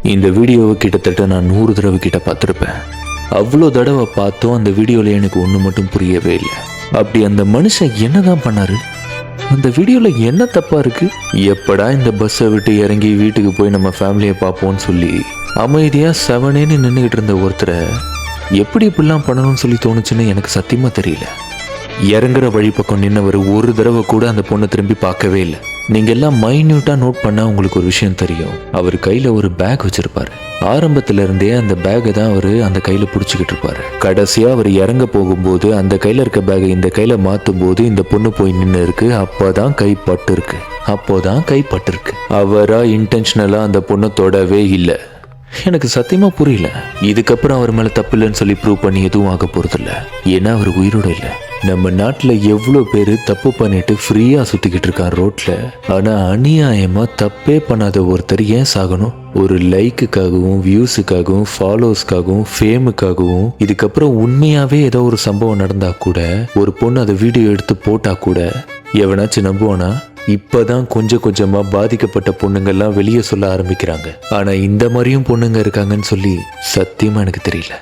இந்த வீடியோவை கிட்டத்தட்ட நான் 100 தடவை கிட்ட பார்த்துருப்பேன். அவ்வளோ தடவை பார்த்தோம் அந்த வீடியோவில் எனக்கு ஒன்று மட்டும் புரியவே இல்லை. அப்படி அந்த மனுஷன் என்னதான் பண்ணாரு? அந்த வீடியோவில் என்ன தப்பா இருக்கு? எப்படா இந்த பஸ்ஸை விட்டு இறங்கி வீட்டுக்கு போய் நம்ம ஃபேமிலியை பார்ப்போம்னு சொல்லி அமைதியாக செவனேன்னு நின்றுக்கிட்டு இருந்த ஒருத்தரை எப்படி இப்படிலாம் பண்ணணும்னு சொல்லி தோணுச்சுன்னு எனக்கு சத்தியமாக தெரியல. இறங்குற வழி பக்கம் நின்னவர் ஒரு தடவை கூட அந்த பொண்ணை திரும்பி பார்க்கவே இல்லை. நீங்கள் எல்லாம் மைன்யூட்டாக நோட் பண்ணால் உங்களுக்கு ஒரு விஷயம் தெரியும். அவர் கையில் ஒரு பேக் வச்சுருப்பார். ஆரம்பத்துல இருந்தே அந்த பேக்கை தான் அவர் அந்த கையில் பிடிச்சிக்கிட்டு இருப்பார். கடைசியாக அவர் இறங்க போகும்போது அந்த கையில் இருக்க பேக்கை இந்த கையில் மாற்றும் போது இந்த பொண்ணு போய் நின்று இருக்கு. அப்போதான் கைப்பட்டிருக்கு. அவராக இன்டென்ஷனலாக அந்த பொண்ணை தொடவே இல்லை. எனக்கு சத்தியமாக புரியல. இதுக்கப்புறம் அவர் மேலே தப்பு இல்லைன்னு சொல்லி ப்ரூவ் பண்ணி எதுவும் ஆக போகிறதில்ல. ஏன்னா அவர் உயிரோட இல்லை. நம்ம நாட்டில் எவ்வளோ பேர் தப்பு பண்ணிட்டு ஃப்ரீயாக சுற்றிக்கிட்டு இருக்கான் ரோட்டில். ஆனால் அநியாயமாக தப்பே பண்ணாத ஒருத்தர் ஏன் சாகணும்? ஒரு லைக்குக்காகவும் வியூஸுக்காகவும் ஃபாலோவர்ஸ்க்காகவும் ஃபேமுக்காகவும். இதுக்கப்புறம் உண்மையாகவே ஏதோ ஒரு சம்பவம் நடந்தா கூட, ஒரு பொண்ணு அதை வீடியோ எடுத்து போட்டா கூட எவனாச்சும் நம்புவானா? இப்பதான் கொஞ்சம் கொஞ்சமா பாதிக்கப்பட்ட பொண்ணுங்கள்லாம் வெளியே சொல்ல ஆரம்பிக்கிறாங்க. ஆனா இந்த மாதிரியும் பொண்ணுங்க இருக்காங்கன்னு சொல்லி சத்தியமா எனக்கு தெரியல.